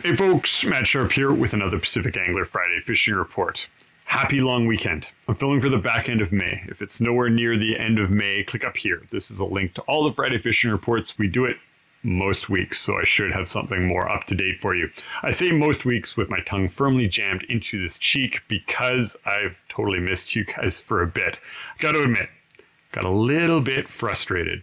Hey folks, Matt Sharp here with another Pacific Angler Friday Fishing Report. Happy long weekend. I'm filming for the back end of May. If it's nowhere near the end of May, click up here. This is a link to all the Friday Fishing Reports. We do it most weeks, so I should have something more up to date for you. I say most weeks with my tongue firmly jammed into this cheek because I've totally missed you guys for a bit. I gotta admit, got a little bit frustrated.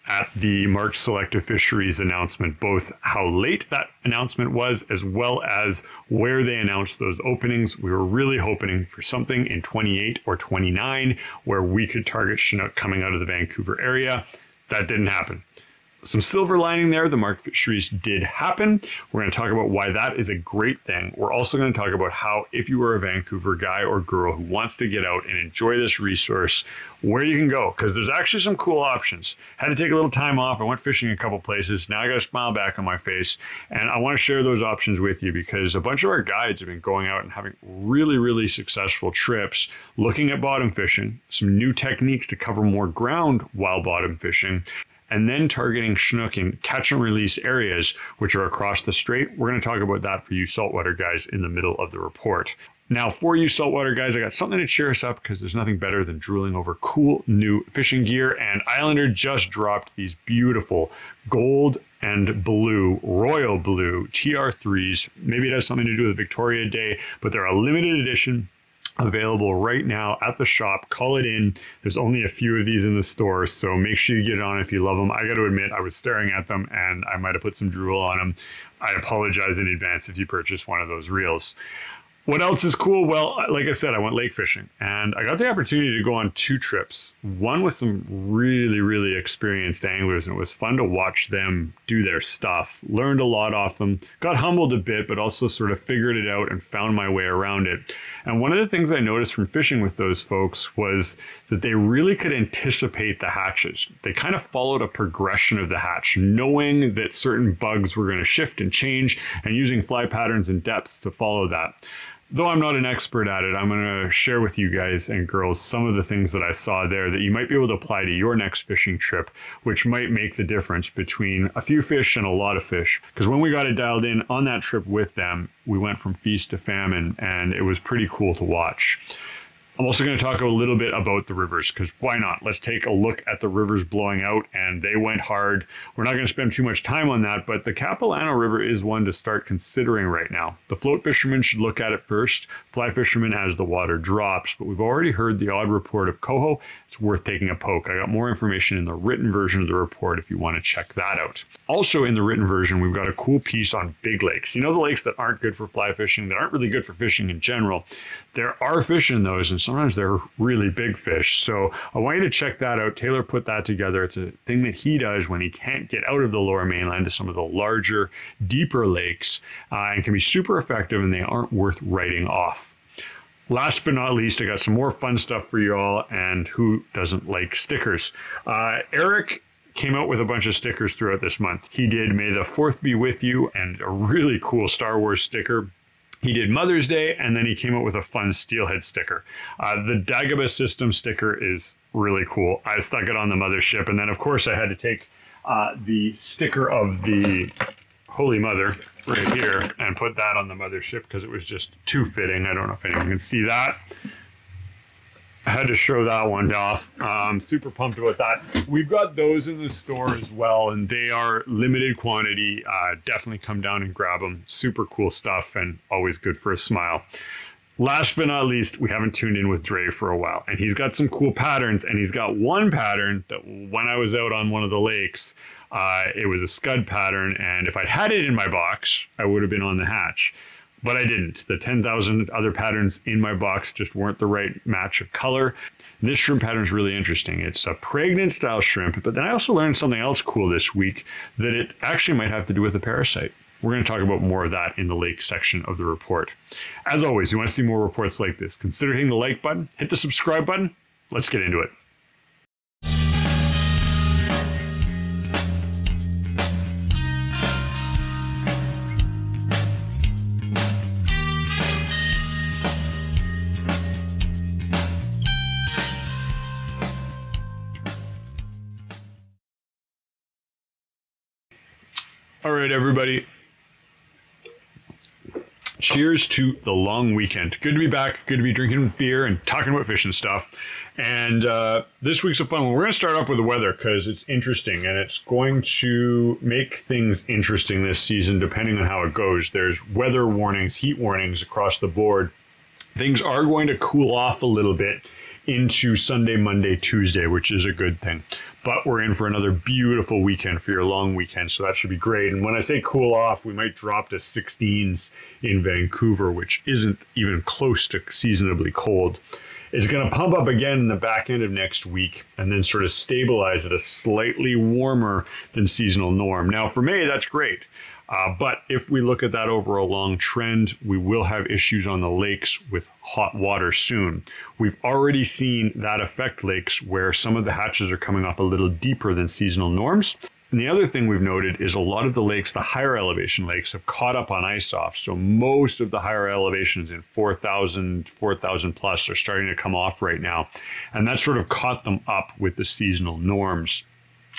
At the Marked Selective Fisheries announcement, both how late that announcement was, as well as where they announced those openings. We were really hoping for something in 28 or 29 where we could target Chinook coming out of the Vancouver area. That didn't happen. Some silver lining there, the marked fisheries did happen. We're going to talk about why that is a great thing. We're also going to talk about how, if you are a Vancouver guy or girl who wants to get out and enjoy this resource, where you can go, because there's actually some cool options. Had to take a little time off. I went fishing a couple places. Now I got a smile back on my face, and I want to share those options with you because a bunch of our guides have been going out and having really successful trips, looking at bottom fishing, some new techniques to cover more ground while bottom fishing, and then targeting Chinook in catch and release areas, which are across the strait. We're going to talk about that for you saltwater guys in the middle of the report. Now, for you saltwater guys, I got something to cheer us up because there's nothing better than drooling over cool new fishing gear. And Islander just dropped these beautiful gold and blue, royal blue TR3s. Maybe it has something to do with Victoria Day, but they're a limited edition, available right now at the shop. Call it in. There's only a few of these in the store, so make sure you get it on if you love them. I got to admit, I was staring at them and I might have put some drool on them. I apologize in advance if you purchase one of those reels. What else is cool? Well, like I said, I went lake fishing and I got the opportunity to go on 2 trips. One with some really experienced anglers, and it was fun to watch them do their stuff. Learned a lot off them, got humbled a bit, but also sort of figured it out and found my way around it. And one of the things I noticed from fishing with those folks was that they really could anticipate the hatches. They kind of followed a progression of the hatch, knowing that certain bugs were going to shift and change, and using fly patterns and depths to follow that. Though I'm not an expert at it, I'm going to share with you guys and girls some of the things that I saw there that you might be able to apply to your next fishing trip, which might make the difference between a few fish and a lot of fish. Because when we got it dialed in on that trip with them, we went from feast to famine, and it was pretty cool to watch. I'm also going to talk a little bit about the rivers, because why not? Let's take a look at the rivers blowing out, and they went hard. We're not going to spend too much time on that, but the Capilano River is one to start considering right now. The float fishermen should look at it first, fly fishermen as the water drops, but we've already heard the odd report of coho. It's worth taking a poke. I got more information in the written version of the report if you want to check that out. Also in the written version, we've got a cool piece on big lakes. You know, the lakes that aren't good for fly fishing, that aren't really good for fishing in general. There are fish in those, and sometimes they're really big fish. So I want you to check that out. Taylor put that together. It's a thing that he does when he can't get out of the lower mainland to some of the larger, deeper lakes, and can be super effective, and they aren't worth writing off. Last but not least, I got some more fun stuff for you all, and who doesn't like stickers? Eric came out with a bunch of stickers throughout this month. He did May the 4th Be With You, and a really cool Star Wars sticker. He did Mother's Day, and then he came up with a fun steelhead sticker. The Dagobah system sticker is really cool. I stuck it on the mothership, and then of course I had to take the sticker of the Holy Mother right here and put that on the mothership because it was just too fitting. I don't know if anyone can see that. I had to show that one off. I'm super pumped about that. We've got those in the store as well, and they are limited quantity. Definitely come down and grab them. Super cool stuff and always good for a smile. Last but not least, we haven't tuned in with Dre for a while, and he's got some cool patterns, and he's got one pattern that when I was out on one of the lakes, it was a scud pattern, and if I'd had it in my box, I would have been on the hatch. But I didn't. The 10,000 other patterns in my box just weren't the right match of color. This shrimp pattern is really interesting. It's a pregnant style shrimp, but then I also learned something else cool this week, that it actually might have to do with a parasite. We're going to talk about more of that in the lake section of the report. As always, you want to see more reports like this, consider hitting the like button, hit the subscribe button. Let's get into it. All right, everybody. Cheers to the long weekend. Good to be back. Good to be drinking beer and talking about fishing stuff. And this week's a fun one. We're going to start off with the weather because it's interesting and it's going to make things interesting this season depending on how it goes. There's weather warnings, heat warnings across the board. Things are going to cool off a little bit into Sunday, Monday, Tuesday, which is a good thing. But we're in for another beautiful weekend for your long weekend, so that should be great. And when I say cool off, we might drop to 16s in Vancouver, which isn't even close to seasonably cold. It's going to pump up again in the back end of next week and then sort of stabilize at a slightly warmer than seasonal norm. Now, for May, that's great. But if we look at that over a long trend, we will have issues on the lakes with hot water soon. We've already seen that affect lakes where some of the hatches are coming off a little deeper than seasonal norms. And the other thing we've noted is a lot of the lakes, the higher elevation lakes, have caught up on ice off. So most of the higher elevations in 4,000 plus are starting to come off right now. And that sort of caught them up with the seasonal norms.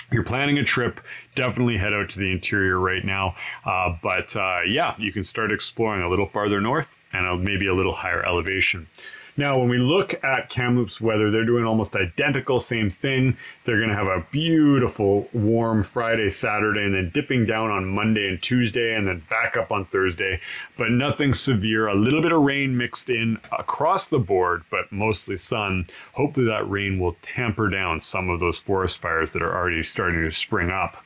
If you're planning a trip, definitely head out to the interior right now. Yeah, you can start exploring a little farther north and maybe a little higher elevation. Now, when we look at Kamloops weather, they're doing almost identical, same thing. They're going to have a beautiful, warm Friday, Saturday, and then dipping down on Monday and Tuesday, and then back up on Thursday. But nothing severe. A little bit of rain mixed in across the board, but mostly sun. Hopefully that rain will tamper down some of those forest fires that are already starting to spring up.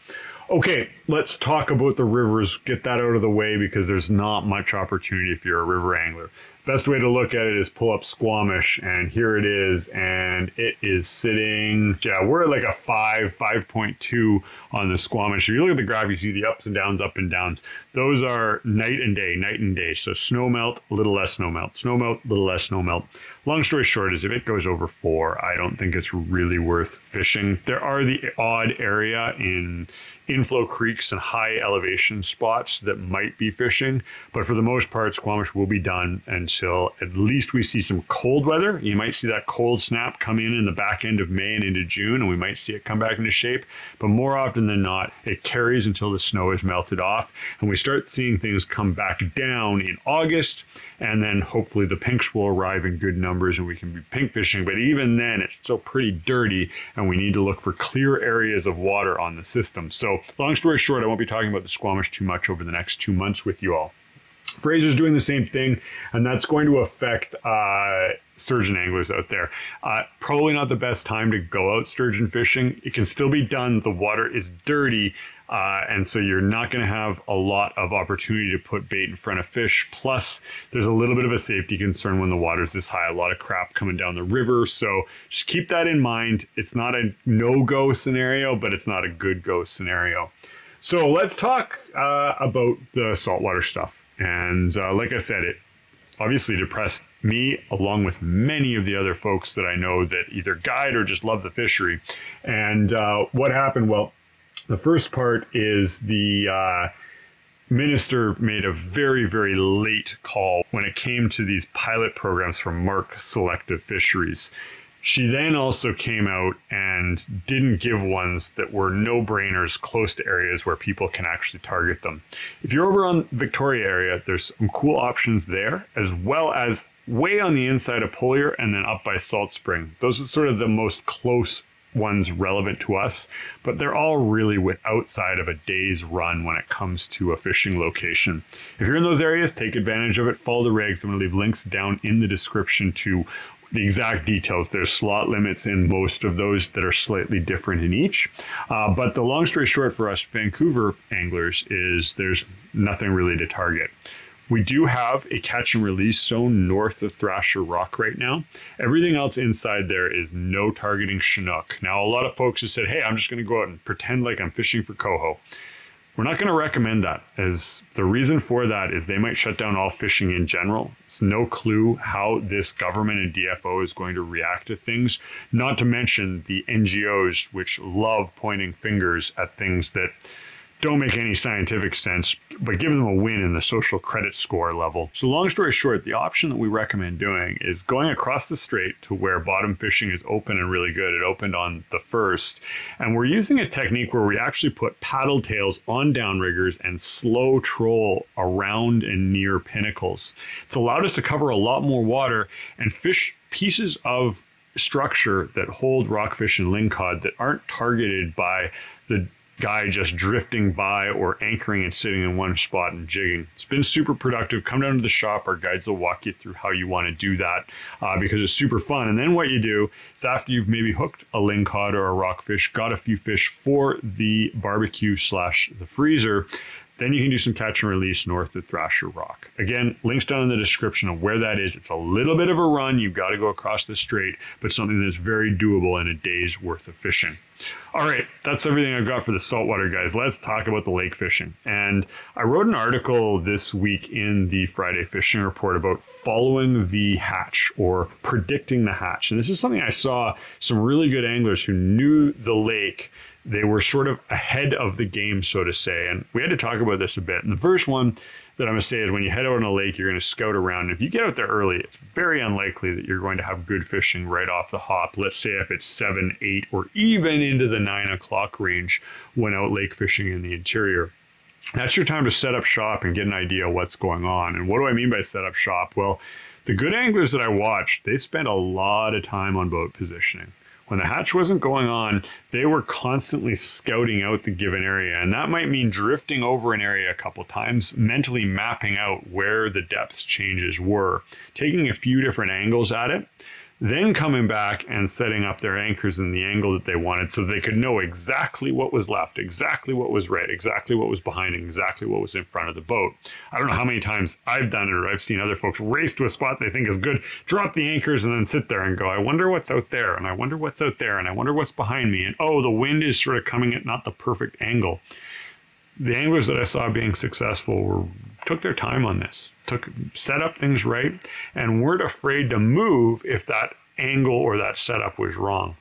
Okay, let's talk about the rivers, get that out of the way because there's not much opportunity if you're a river angler. Best way to look at it is pull up Squamish, and here it is, and it is sitting, yeah, we're at like a 5.2 on the Squamish. If you look at the graph, you see the ups and downs, up and downs. Those are night and day, night and day. So snow melt, a little less snow melt, snow melt, a little less snow melt. Long story short is if it goes over 4, I don't think it's really worth fishing. There are the odd area in inflow creeks and high elevation spots that might be fishing, but for the most part, Squamish will be done until at least we see some cold weather. You might see that cold snap come in the back end of May and into June, and we might see it come back into shape, but more often than not, it carries until the snow is melted off, and we start seeing things come back down in August, and then hopefully the pinks will arrive in good numbers and we can be pink fishing, but even then it's still pretty dirty and we need to look for clear areas of water on the system. So long story short, I won't be talking about the Squamish too much over the next 2 months with you all. Fraser's doing the same thing, and that's going to affect sturgeon anglers out there. Probably not the best time to go out sturgeon fishing. It can still be done. The water is dirty, and so you're not going to have a lot of opportunity to put bait in front of fish. Plus, there's a little bit of a safety concern when the water's this high. A lot of crap coming down the river, so just keep that in mind. It's not a no-go scenario, but it's not a good-go scenario. So let's talk about the saltwater stuff. And like I said, it obviously depressed me along with many of the other folks that I know that either guide or just love the fishery. And what happened? Well, the first part is the minister made a very, very late call when it came to these pilot programs for Marked Selective fisheries. She then also came out and didn't give ones that were no-brainers close to areas where people can actually target them. If you're over on Victoria area, there's some cool options there, as well as way on the inside of Polier and then up by Salt Spring. Those are sort of the most close ones relevant to us, but they're all really outside of a day's run when it comes to a fishing location. If you're in those areas, take advantage of it. Follow the regs. I'm going to leave links down in the description to the exact details. There's slot limits in most of those that are slightly different in each. But the long story short for us Vancouver anglers is there's nothing really to target. We do have a catch and release zone north of Thrasher Rock right now. Everything else inside there is no targeting Chinook. Now, a lot of folks have said, hey, I'm just going to go out and pretend like I'm fishing for coho. We're not going to recommend that, as the reason for that is they might shut down all fishing in general. It's no clue how this government and DFO is going to react to things, not to mention the NGOs, which love pointing fingers at things that don't make any scientific sense, but give them a win in the social credit score level. So long story short, the option that we recommend doing is going across the strait to where bottom fishing is open and really good. It opened on the 1st. And we're using a technique where we actually put paddle tails on downriggers and slow troll around and near pinnacles. It's allowed us to cover a lot more water and fish pieces of structure that hold rockfish and lingcod that aren't targeted by the guy just drifting by or anchoring and sitting in one spot and jigging. It's been super productive. Come down to the shop. Our guides will walk you through how you want to do that because it's super fun. And then what you do is after you've maybe hooked a lingcod or a rockfish, got a few fish for the barbecue / the freezer, then you can do some catch and release north of Thrasher Rock. Again, links down in the description of where that is. It's a little bit of a run. You've got to go across the strait, but something that's very doable in a day's worth of fishing. All right, that's everything I've got for the saltwater, guys. Let's talk about the lake fishing. And I wrote an article this week in the Friday Fishing Report about following the hatch or predicting the hatch. And this is something I saw some really good anglers who knew the lake. They were sort of ahead of the game, so to say. And we had to talk about this a bit. And the first one that I'm going to say is when you head out on a lake, you're going to scout around. And if you get out there early, it's very unlikely that you're going to have good fishing right off the hop. Let's say if it's 7, 8, or even into the 9 o'clock range when out lake fishing in the interior. That's your time to set up shop and get an idea of what's going on. And what do I mean by set up shop? Well, the good anglers that I watched, they spent a lot of time on boat positioning. When the hatch wasn't going on, they were constantly scouting out the given area. And that might mean drifting over an area a couple times, mentally mapping out where the depth changes were, taking a few different angles at it, then coming back and setting up their anchors in the angle that they wanted so they could know exactly what was left, exactly what was right, exactly what was behind, and exactly what was in front of the boat. I don't know how many times I've done it or I've seen other folks race to a spot they think is good, drop the anchors, and then sit there and go, I wonder what's out there, and I wonder what's out there, and I wonder what's behind me, and oh, the wind is sort of coming at not the perfect angle. The anglers that I saw being successful took their time on this, set up things right, and weren't afraid to move if that angle or that setup was wrong.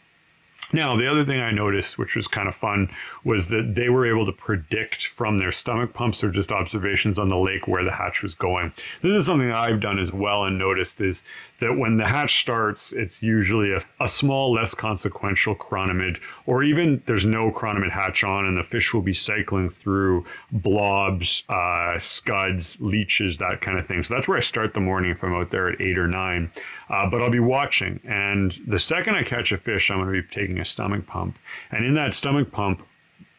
Now, the other thing I noticed, which was kind of fun, was that they were able to predict from their stomach pumps or just observations on the lake where the hatch was going. This is something that I've done as well and noticed is that when the hatch starts, it's usually a small, less consequential chironomid, or even there's no chironomid hatch on and the fish will be cycling through blobs, scuds, leeches, that kind of thing. So that's where I start the morning if I'm out there at 8 or 9. But I'll be watching, and the second I catch a fish, I'm going to be taking a stomach pump. And in that stomach pump,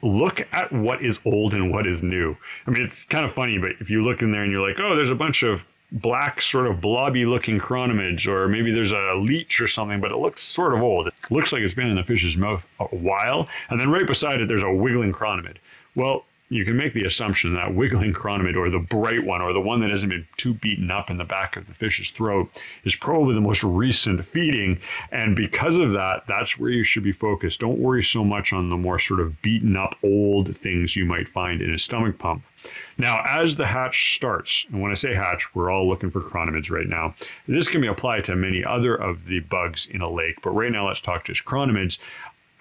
look at what is old and what is new. I mean, it's kind of funny, but if you look in there and you're like, oh, there's a bunch of black sort of blobby looking chironomids, or maybe there's a leech or something, but it looks sort of old. It looks like it's been in the fish's mouth a while. And then right beside it, there's a wiggling chironomid. Well, you can make the assumption that wiggling chironomid, or the bright one, or the one that hasn't been too beaten up in the back of the fish's throat, is probably the most recent feeding. And because of that, that's where you should be focused. Don't worry so much on the more sort of beaten up old things you might find in a stomach pump. Now, as the hatch starts, and when I say hatch, we're all looking for chironomids right now. This can be applied to many other of the bugs in a lake, but right now let's talk just chironomids.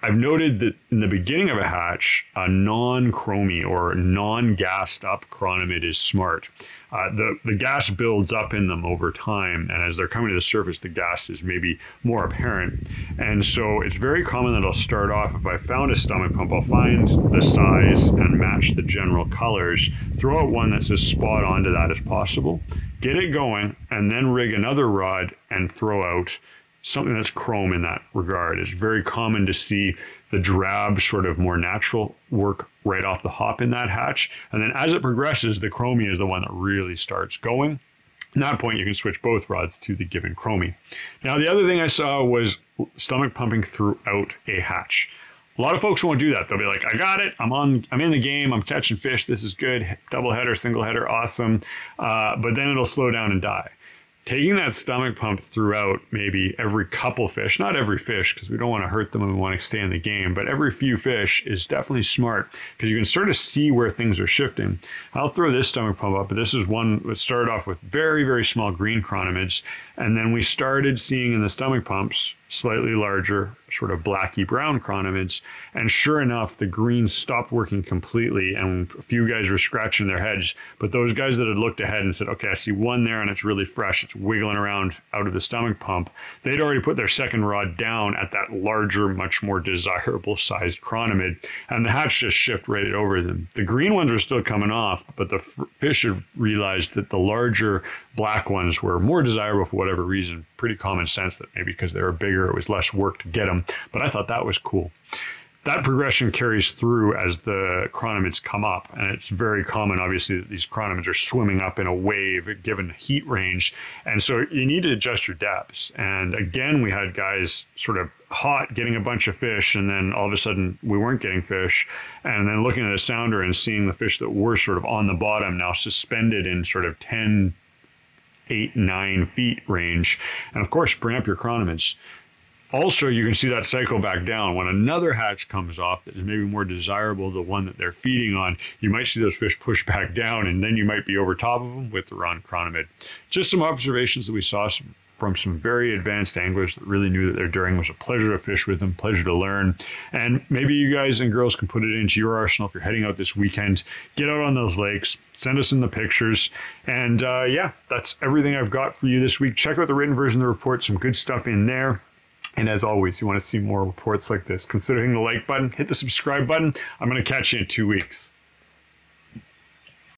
I've noted that in the beginning of a hatch, a non-chromy or non-gassed up chironomid is smart. The gas builds up in them over time, and as they're coming to the surface, the gas is maybe more apparent. And so it's very common that I'll start off, if I found a stomach pump, I'll find the size and match the general colors, throw out one that's as spot on to that as possible, get it going, and then rig another rod and throw out something that's chrome in that regard. It's very common to see the drab, sort of more natural work right off the hop in that hatch. And then as it progresses, the chromie is the one that really starts going. At that point, you can switch both rods to the given chromie. Now, the other thing I saw was stomach pumping throughout a hatch. A lot of folks won't do that. They'll be like, I got it. I'm in the game. I'm catching fish. This is good. Double header, single header, awesome. But then it'll slow down and die. Taking that stomach pump throughout maybe every couple fish, not every fish because we don't want to hurt them and we want to stay in the game, but every few fish is definitely smart because you can sort of see where things are shifting. I'll throw this stomach pump up, but this is one that started off with very, very small green chironomids, and then we started seeing in the stomach pumps slightly larger, sort of blacky brown chironomids. And sure enough, the green stopped working completely, and a few guys were scratching their heads. But those guys that had looked ahead and said, okay, I see one there and it's really fresh, it's wiggling around out of the stomach pump, they'd already put their second rod down at that larger, much more desirable sized chironomid, and the hatch just shifted right over them. The green ones were still coming off, but the fish had realized that the larger black ones were more desirable for whatever reason. Pretty common sense that maybe because they were bigger, it was less work to get them. But I thought that was cool. That progression carries through as the chironomids come up. And it's very common, obviously, that these chironomids are swimming up in a wave given heat range. And so you need to adjust your depths. And again, we had guys sort of hot getting a bunch of fish, and then all of a sudden we weren't getting fish. And then looking at a sounder and seeing the fish that were sort of on the bottom now suspended in sort of 10, 8, 9 feet range. And of course, bring up your chironomids. Also, you can see that cycle back down. When another hatch comes off that is maybe more desirable, the one that they're feeding on, you might see those fish push back down, and then you might be over top of them with the wrong chironomid. Just some observations that we saw from some very advanced anglers that really knew that their during was a pleasure to fish with them, pleasure to learn. And maybe you guys and girls can put it into your arsenal if you're heading out this weekend. Get out on those lakes, send us in the pictures. And yeah, that's everything I've got for you this week. Check out the written version of the report, some good stuff in there. And as always, you want to see more reports like this, consider hitting the like button, hit the subscribe button. I'm going to catch you in 2 weeks.